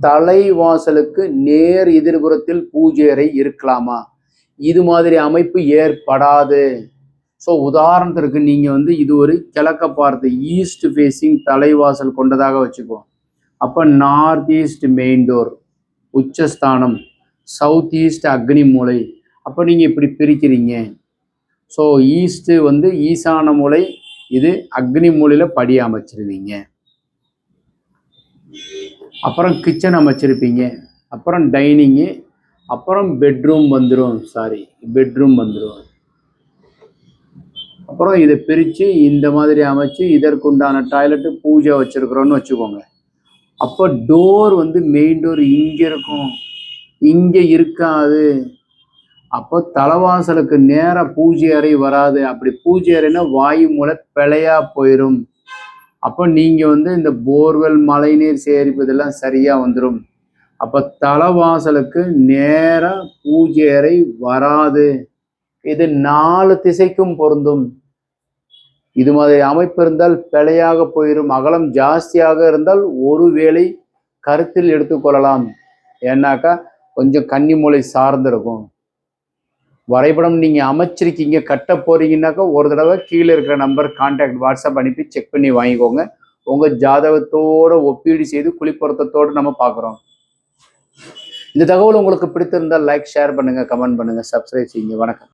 தலைவாசலுக்கு நேர் எதிர்புறத்தில் பூஜை அறை இருக்கலாமா? இது மாதிரி அமைப்பு ஏற்படாது. ஸோ உதாரணத்திற்கு நீங்கள் இது ஒரு கிழக்க பார்த்து ஈஸ்ட் ஃபேஸிங் தலைவாசல் கொண்டதாக வச்சுக்குவோம். அப்போ நார்த் ஈஸ்ட் மெயின் டோர் உச்சஸ்தானம், சவுத் ஈஸ்ட் அக்னி மூலை. அப்போ நீங்கள் இப்படி பிரிக்கிறீங்க. ஸோ ஈஸ்ட்டு ஈசான மூலை, இது அக்னி மூலையில் படி அமைச்சிருவீங்க. அப்புறம் கிச்சன் அமைச்சிருப்பீங்க, அப்புறம் டைனிங்கு, அப்புறம் பெட்ரூம் வந்துடும். அப்புறம் இதை பிரித்து இந்த மாதிரி அமைச்சு இதற்குண்டான டாய்லெட்டு பூஜை வச்சுருக்குறோன்னு வச்சுக்கோங்க. அப்போ டோர் மெயின் டோர் இங்கே இருக்கும், இங்கே இருக்காது. அப்போ தலைவாசலுக்கு நேராக பூஜை அறை வராது. அப்படி பூஜை அறைனா வாயு மூலை பிழையாக போயிடும். அப்போ நீங்கள் இந்த போர்வெல் மழைநீர் சேகரிப்பதெல்லாம் சரியாக வந்துடும். அப்போ தலைவாசலுக்கு நேராக பூஜை அறை வராது. இது 4 திசைக்கும் பொருந்தும். இது மாதிரி அமைப்பு இருந்தால் பிழையாக போயிடும். அகலம் ஜாஸ்தியாக இருந்தால் ஒருவேளை கருத்தில் எடுத்துக்கொள்ளலாம். ஏன்னாக்கா கொஞ்சம் கன்னி மூலை சார்ந்திருக்கும். வரைபடம் நீங்கள் அமைச்சிருக்கீங்க, கட்ட போறீங்கன்னாக்கா ஒரு தடவை கீழே இருக்கிற நம்பர் கான்டாக்ட் வாட்ஸ்அப் அனுப்பி செக் பண்ணி வாங்கிக்கோங்க. உங்கள் ஜாதகத்தோடு ஒப்பீடு செய்து குளிப்பொருத்தத்தோடு நம்ம பார்க்குறோம். இந்த தகவல் உங்களுக்கு பிடித்திருந்தால் லைக், ஷேர் பண்ணுங்கள், கமெண்ட் பண்ணுங்கள், சப்ஸ்கிரைப் செய்யுங்க. வணக்கம்.